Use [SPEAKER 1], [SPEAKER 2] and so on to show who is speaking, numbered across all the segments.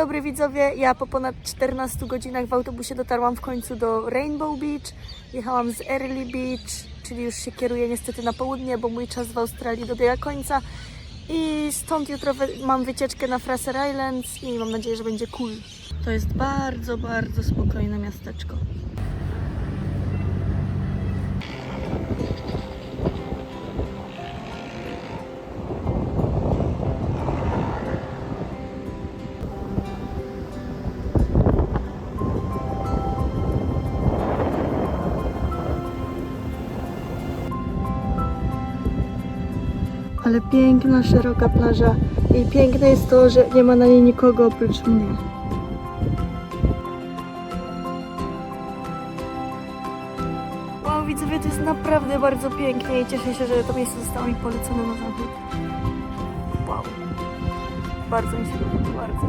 [SPEAKER 1] dobry widzowie, ja po ponad 14 godzinach w autobusie dotarłam w końcu do Rainbow Beach. Jechałam z Early Beach, czyli już się kieruję niestety na południe, bo mój czas w Australii dobiega końca. I stąd jutro mam wycieczkę na Fraser Islands i mam nadzieję, że będzie cool. To jest bardzo, bardzo spokojne miasteczko. Ale piękna, szeroka plaża i piękne jest to, że nie ma na niej nikogo oprócz mnie. Wow, widzowie, to jest naprawdę bardzo pięknie i cieszę się, że to miejsce zostało mi polecone na zachód. Wow, bardzo mi się podoba, bardzo.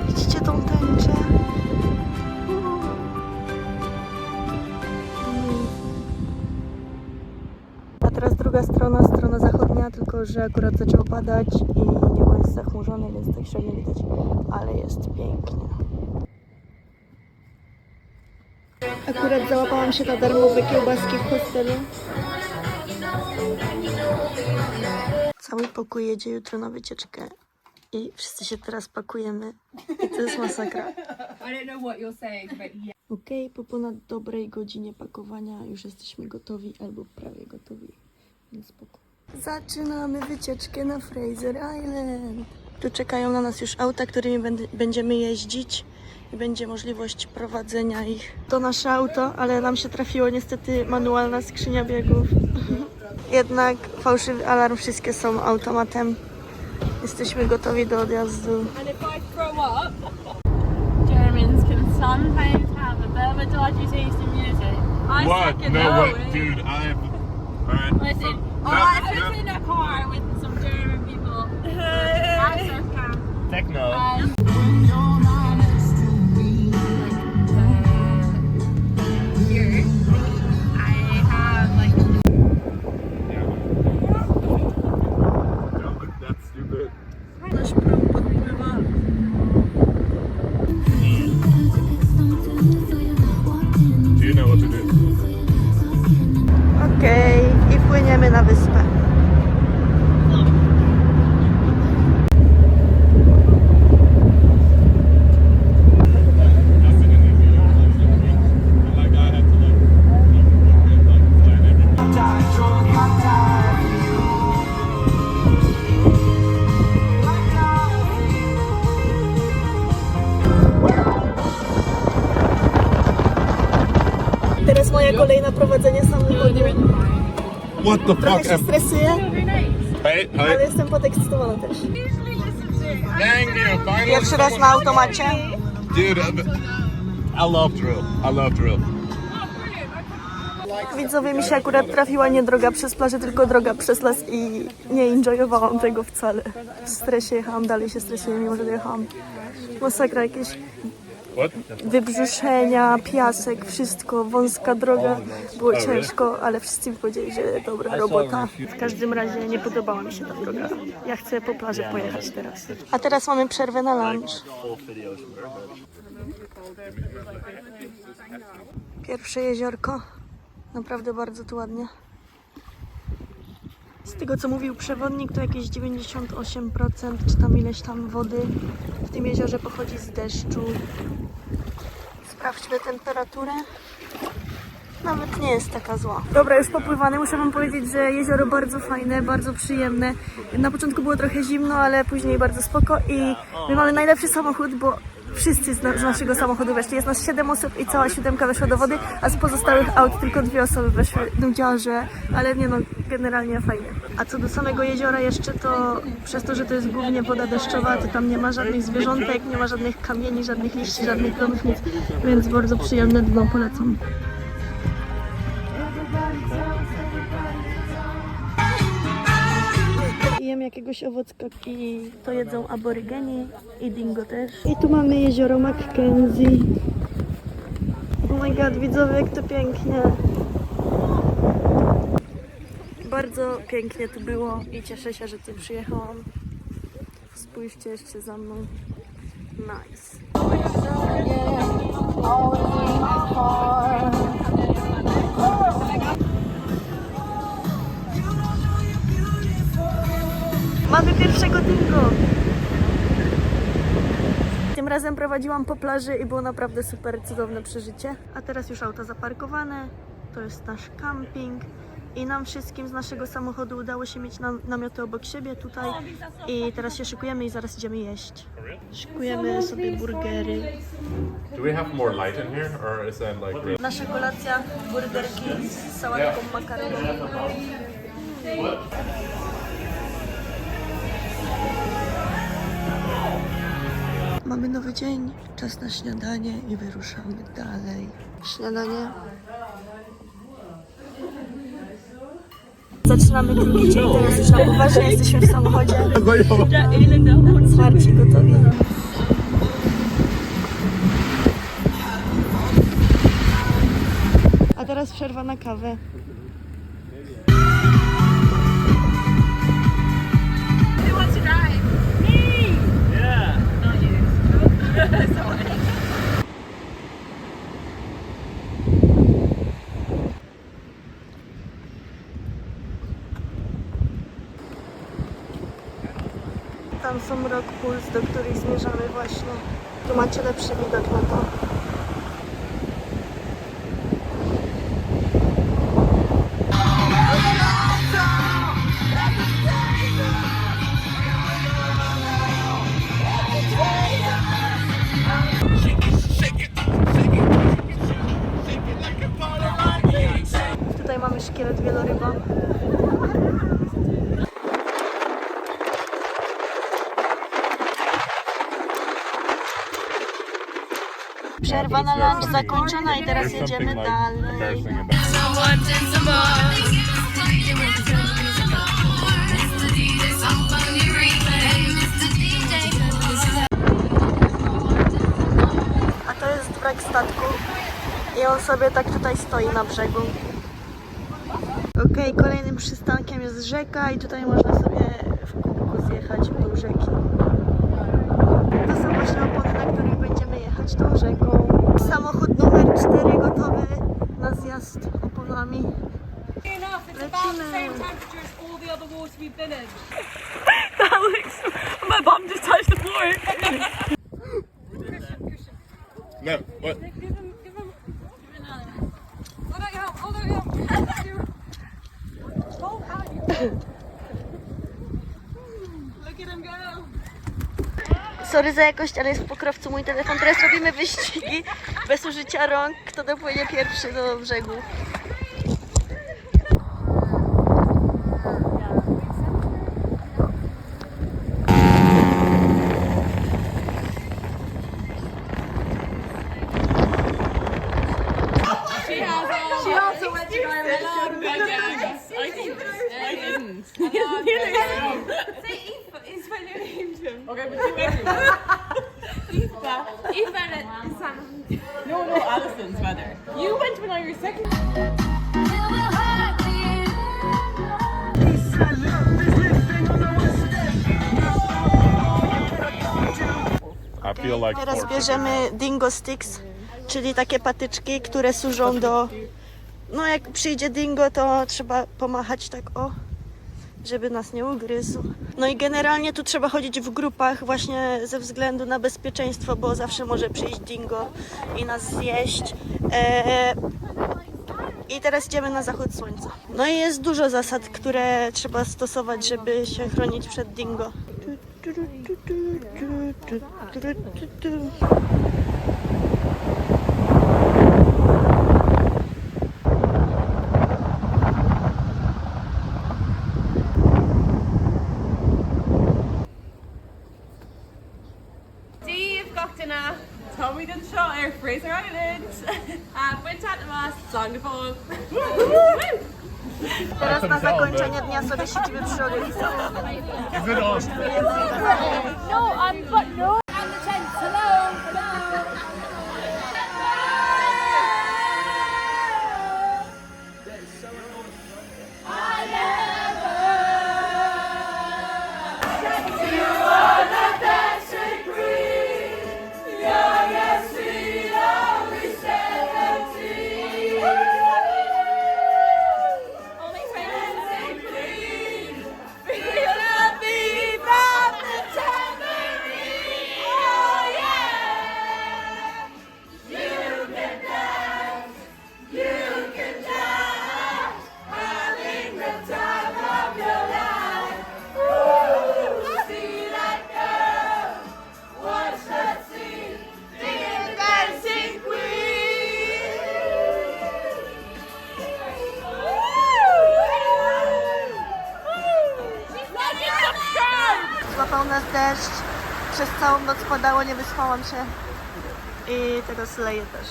[SPEAKER 1] Widzicie tą tęczę? A teraz druga strona, strona zachodnia, tylko że akurat zaczęło padać i niebo jest zachmurzone, więc tak średnio widać, ale jest pięknie. Akurat załapałam się na darmowe kiełbaski w hostelu. Cały pokój jedzie jutro na wycieczkę. I wszyscy się teraz pakujemy. I to jest masakra. Okej, po ponad dobrej godzinie pakowania już jesteśmy gotowi albo prawie gotowi. Więc spoko. Zaczynamy wycieczkę na Fraser Island. Tu czekają na nas już auta, którymi będziemy jeździć. I będzie możliwość prowadzenia ich. To nasze auto, ale nam się trafiło niestety manualna skrzynia biegów. Jednak fałszywy alarm, wszystkie są automatem. Jesteśmy gotowi do odjazdu.
[SPEAKER 2] And if I throw up, Germans can sometimes have a bit of a dodgy taste in music. I
[SPEAKER 3] What?
[SPEAKER 2] second
[SPEAKER 3] No
[SPEAKER 2] that.
[SPEAKER 3] way, dude. Alright.
[SPEAKER 2] Listen,
[SPEAKER 3] So,
[SPEAKER 2] I was in a car with some German people. Access camp.
[SPEAKER 3] Techno.
[SPEAKER 2] Here, I have like.
[SPEAKER 3] No, that's stupid.
[SPEAKER 1] Nasz prom podpływa.
[SPEAKER 3] Do you know what to do?
[SPEAKER 1] Okej, i płyniemy na wyspę. Teraz moja kolej na prowadzenie samochodu.
[SPEAKER 3] What the
[SPEAKER 1] Trochę
[SPEAKER 3] fuck?
[SPEAKER 1] się stresuję,
[SPEAKER 3] Hey,
[SPEAKER 1] ale
[SPEAKER 3] hey.
[SPEAKER 1] jestem podekscytowana też.
[SPEAKER 3] Dang you, finally.
[SPEAKER 1] Pierwszy raz na automacie.
[SPEAKER 3] Dude, I love drill. I love drill.
[SPEAKER 1] Widzowie, mi się akurat trafiła nie droga przez plażę, tylko droga przez las i nie enjoyowałam tego wcale. W stresie jechałam, dalej się stresuję, mimo że dojechałam. Masakra, jakieś
[SPEAKER 3] What?
[SPEAKER 1] wybrzuszenia, piasek, wszystko, wąska droga. Było ciężko, ale wszyscy mi powiedzieli, że dobra robota. W każdym razie nie podobała mi się ta droga. Ja chcę po plaży pojechać teraz. A teraz mamy przerwę na lunch. Pierwsze jeziorko. Naprawdę bardzo tu ładnie. Z tego co mówił przewodnik, to jakieś 98% czy tam ileś tam wody w tym jeziorze pochodzi z deszczu. Sprawdźmy temperaturę. Nawet nie jest taka zła. Dobra, już popływane. Muszę wam powiedzieć, że jezioro bardzo fajne, bardzo przyjemne. Na początku było trochę zimno, ale później bardzo spoko i my mamy najlepszy samochód, bo wszyscy z naszego samochodu weszli. Jest nas 7 osób i cała 7 weszła do wody, a z pozostałych aut tylko 2 osoby weszły. Nudziarze, ale nie no, generalnie fajnie. A co do samego jeziora jeszcze, to przez to, że to jest głównie woda deszczowa, to tam nie ma żadnych zwierzątek, nie ma żadnych kamieni, żadnych liści, żadnych domów, nic, więc bardzo przyjemne dno, polecam. Jem jakiegoś owocka i to jedzą aborygeni i dingo też. I tu mamy jezioro Mackenzie. Oh my god, widzowie, jak to pięknie. Bardzo pięknie tu było i cieszę się, że tu przyjechałam. Spójrzcie jeszcze za mną. Nice. Mamy pierwszego dingo. Tym razem prowadziłam po plaży i było naprawdę super, cudowne przeżycie. A teraz już auto zaparkowane. To jest nasz camping. I nam wszystkim z naszego samochodu udało się mieć namioty obok siebie tutaj. I teraz się szykujemy i zaraz idziemy jeść. Szykujemy sobie burgery.
[SPEAKER 3] Do we have more light in here, or is that like real?
[SPEAKER 1] Nasza kolacja, burgerki z sałatką makaronową. Mamy nowy dzień, czas na śniadanie i wyruszamy dalej. Śniadanie. Zaczynamy drugi dzień, teraz już na poważnie jesteśmy w samochodzie. Zwarci, gotowi. A teraz przerwa na kawę.
[SPEAKER 2] Who wants to drive? Me! Yeah. Not you. Sorry.
[SPEAKER 1] Tam są Rock Pools, do których zmierzamy właśnie. Tu macie lepszy widok na to. Tutaj mamy szkielet wieloryba. Przerwa na lunch zakończona i teraz jedziemy dalej. A to jest wrak statku i on sobie tak tutaj stoi na brzegu. Okej, kolejnym przystankiem jest rzeka i tutaj można sobie w kółku zjechać w dół rzeki. To są właśnie opony, na których będziemy jechać tą rzeką. Samochód numer 4 gotowy na zjazd oponami. Lecimy.
[SPEAKER 2] My bum just touched the floor.
[SPEAKER 3] No, what?
[SPEAKER 1] Sorry za jakość, ale jest w pokrowcu mój telefon. Teraz robimy wyścigi bez użycia rąk. Kto dopłynie pierwszy do brzegu.
[SPEAKER 2] She also went to Ireland. I didn't. Say Aoife is my new name too. Okay, but do everyone. Aoife and Sam. No, Alison's better. You went when I was second.
[SPEAKER 3] I feel like
[SPEAKER 1] Teraz
[SPEAKER 3] pork.
[SPEAKER 1] bierzemy dingo sticks, czyli takie patyczki, które służą do... No jak przyjdzie dingo, to trzeba pomachać tak o, żeby nas nie ugryzł. No i generalnie tu trzeba chodzić w grupach właśnie ze względu na bezpieczeństwo, bo zawsze może przyjść dingo i nas zjeść. I teraz idziemy na zachód słońca. No i jest dużo zasad, które trzeba stosować, żeby się chronić przed dingo.
[SPEAKER 2] Steve Gochdana, Tommy did the show Air Fraser Island. Went to the Moss, song the phone.
[SPEAKER 1] Teraz na zakończenie dnia sobie siedzimy przy ognisku.
[SPEAKER 3] Is it on?
[SPEAKER 2] No, but no. And the tent, hello. I love
[SPEAKER 1] Przez całą noc padało, nie wyspałam się i teraz leję też.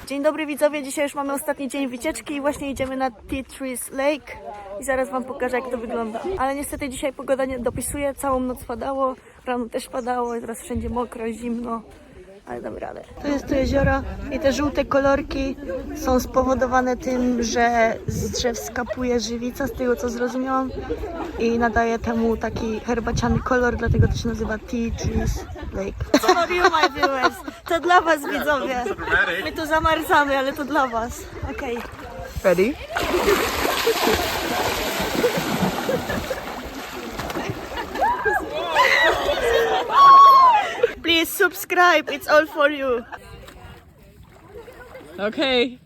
[SPEAKER 1] Dzień dobry widzowie, dzisiaj już mamy ostatni dzień wycieczki i właśnie idziemy na Tea Trees Lake i zaraz wam pokażę, jak to wygląda. Ale niestety dzisiaj pogoda nie dopisuje, całą noc padało, rano też padało i teraz wszędzie mokro, zimno, ale dam radę. To jest to jezioro i te żółte kolorki są spowodowane tym, że z drzew skapuje żywica, z tego co zrozumiałam, i nadaje temu taki herbaciany kolor, dlatego to się nazywa Tea Trees Lake. For you, my viewers. To dla was, widzowie. My tu zamarzamy, ale to dla was. Okej.
[SPEAKER 4] Ready?
[SPEAKER 1] Please subscribe, it's all for you.
[SPEAKER 4] Okay.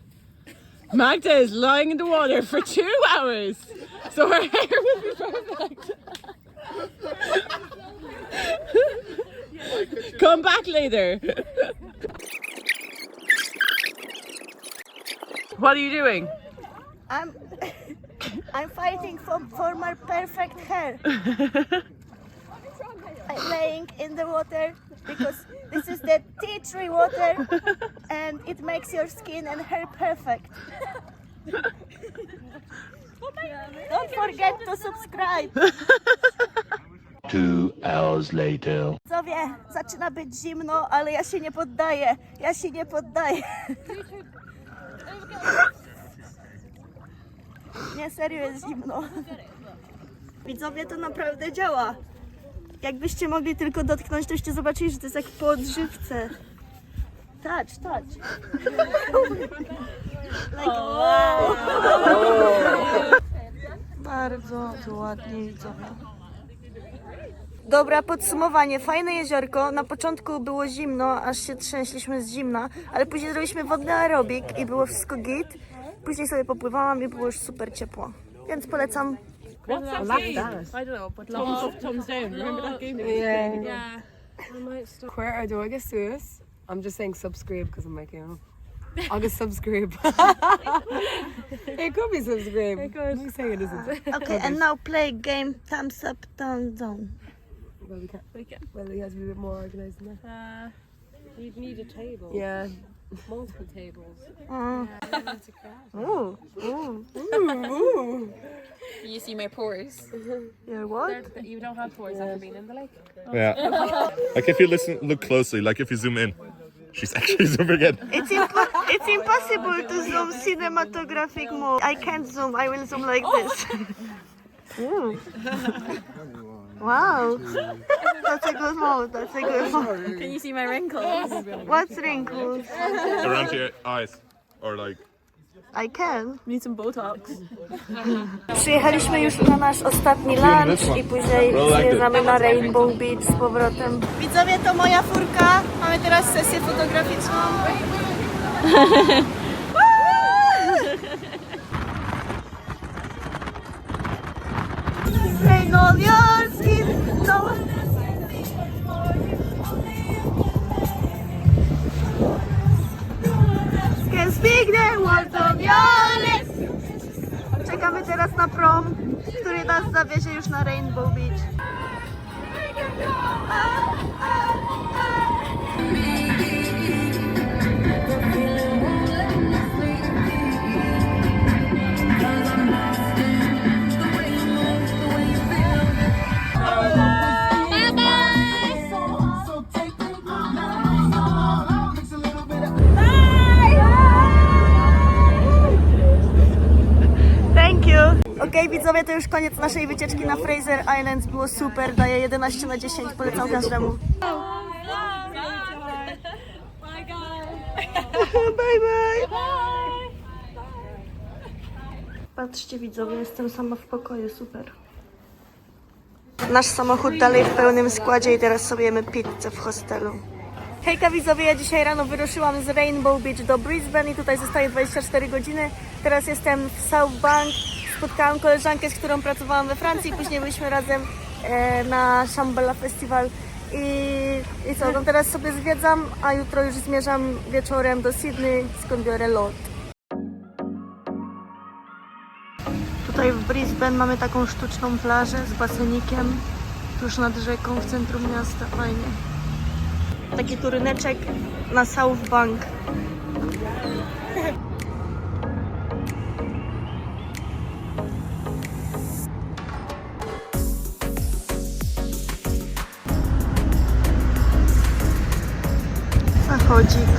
[SPEAKER 4] Magda is lying in the water for 2 hours, so her hair will be perfect. Come back later. What are you doing?
[SPEAKER 1] I'm fighting for my perfect hair. I'm laying in the water because this is the tea tree water and it makes your skin and hair perfect. Don't forget to subscribe.
[SPEAKER 3] 2 hours later.
[SPEAKER 1] Widzowie, zaczyna być zimno, ale ja się nie poddaję. Ja się nie poddaję. Nie, serio jest zimno. Widzowie, to naprawdę działa. Jakbyście mogli tylko dotknąć, toście zobaczyli, że to jest jak po odżywce. Touch. Like, wow. Bardzo tu ładnie, widzowie. Dobra, podsumowanie. Fajne jeziorko. Na początku było zimno, aż się trzęśliśmy z zimna, ale później zrobiliśmy wodny aerobik i było wszystko git. Później sobie popływałam i było już super ciepło. Więc polecam.
[SPEAKER 4] What's that game? I don't know, but thumbs up, thumbs down. Remember that game? Yeah.
[SPEAKER 2] Where do I get this? I'm just saying subscribe because I'm like, you know. I'll get subscribe. It could be subscribe. It could. I'm saying it isn't.
[SPEAKER 1] Okay, and now play game thumbs up, thumbs down.
[SPEAKER 2] Well, we can't. Well, he has to be a bit more organised than that.
[SPEAKER 4] You'd need a table.
[SPEAKER 2] Yeah.
[SPEAKER 4] Multiple tables.
[SPEAKER 1] Ooh.
[SPEAKER 4] You see my pores?
[SPEAKER 1] You're what?
[SPEAKER 4] You don't have pores after being in the lake.
[SPEAKER 3] Yeah. Like if you look closely, like if you zoom in, she's actually zooming in.
[SPEAKER 1] It's impossible to zoom cinematographic mode. I can't zoom. I will zoom like this. Wow. That's a good mode. That's a good mode.
[SPEAKER 4] Can you see my wrinkles?
[SPEAKER 1] What's wrinkles?
[SPEAKER 3] Around your eyes. Or like...
[SPEAKER 1] I can.
[SPEAKER 4] Need some Botox.
[SPEAKER 1] Przyjechaliśmy już na nasz ostatni lunch i później zmierzamy na Rainbow Beach z powrotem. Widzowie, to moja furka. Mamy teraz sesję fotograficzną. Rain all your skin, no. Can speak the words of your lips. Czekamy teraz na prom, który nas zawiezie już na Rainbow Beach. Thank you. Okej, widzowie, to już koniec naszej wycieczki na Fraser Islands. Było super, daję 11 na 10, polecam każdemu. Bye bye. Patrzcie, widzowie, jestem sama w pokoju, super. Nasz samochód dalej w pełnym składzie i teraz sobie jemy pizzę w hostelu. Hejka widzowie, ja dzisiaj rano wyruszyłam z Rainbow Beach do Brisbane i tutaj zostaję 24 godziny. Teraz jestem w South Bank. Spotkałam koleżankę, z którą pracowałam we Francji, później byliśmy razem na Shambhala Festival i co, no teraz sobie zwiedzam, a jutro już zmierzam wieczorem do Sydney, skąd biorę lot. Tutaj w Brisbane mamy taką sztuczną plażę z basenikiem tuż nad rzeką w centrum miasta, fajnie. taki tu ryneczek na South Bank. Zachodzik.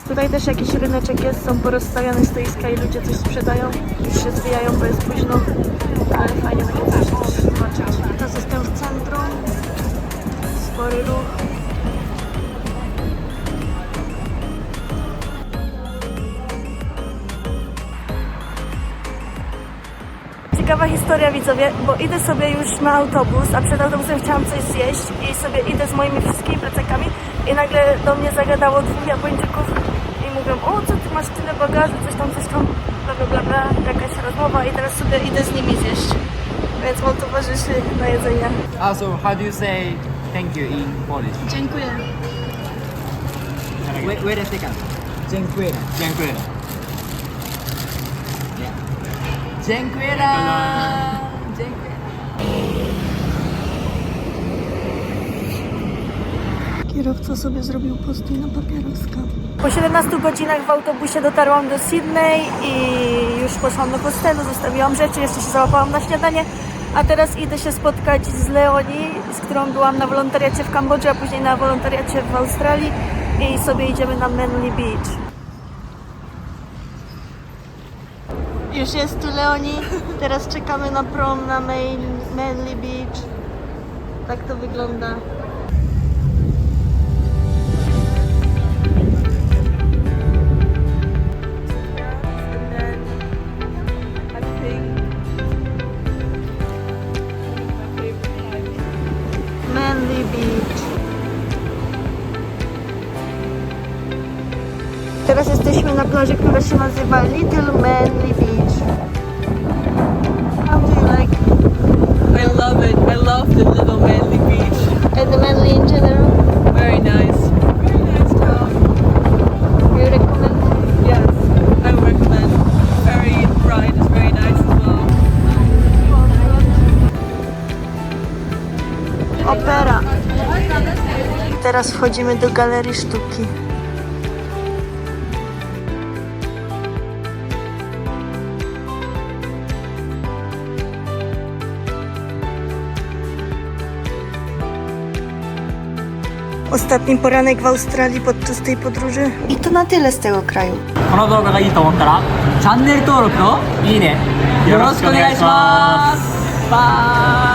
[SPEAKER 1] Tutaj też jakiś ryneczek jest, są porozstawiane stoiska i ludzie coś sprzedają. Już się zwijają, bo jest późno, ale fajnie będzie coś też zobaczyć. Teraz jestem w centrum, spory ruch. Ciekawa historia, widzowie, bo idę sobie już na autobus, a przed autobusem chciałam coś zjeść i sobie idę z moimi wszystkimi plecakami i nagle do mnie zagadało 2 Japończyków i mówią, o co ty masz tyle bagażu, coś tam, bla bla bla bla, jakaś rozmowa i teraz sobie idę z nimi zjeść, więc mam towarzyszy na jedzenie.
[SPEAKER 5] Also, how do you say thank you in Polish?
[SPEAKER 1] Dziękuję.
[SPEAKER 5] Wait a second. Dziękuję. Dziękuję. Yeah. Dziękuję. Dziękuję.
[SPEAKER 1] Kierowca sobie zrobił postój na papieroska. Po 17 godzinach w autobusie dotarłam do Sydney i już poszłam do hostelu, zostawiłam rzeczy, jeszcze się załapałam na śniadanie, a teraz idę się spotkać z Leonie, z którą byłam na wolontariacie w Kambodży, a później na wolontariacie w Australii i sobie idziemy na Manly Beach. Już jest tu Leonie, teraz czekamy na prom na Manly Beach. Tak to wygląda. Manly Beach. Teraz jesteśmy na plaży, która się nazywa Little Manly Beach. How do you like it?
[SPEAKER 4] I love it. I love the little Manly Beach.
[SPEAKER 1] And the Manly in general?
[SPEAKER 4] Very nice. Very nice town.
[SPEAKER 1] You recommend?
[SPEAKER 4] Yes, I would recommend. Very bright. It's very nice as well.
[SPEAKER 1] Opera. Teraz wchodzimy do Galerii Sztuki. Ostatni poranek w Australii podczas tej podróży. I to na tyle z tego kraju.
[SPEAKER 5] この動画がいいと思ったら、チャンネル登録といいね。よろしくお願いします。バイ。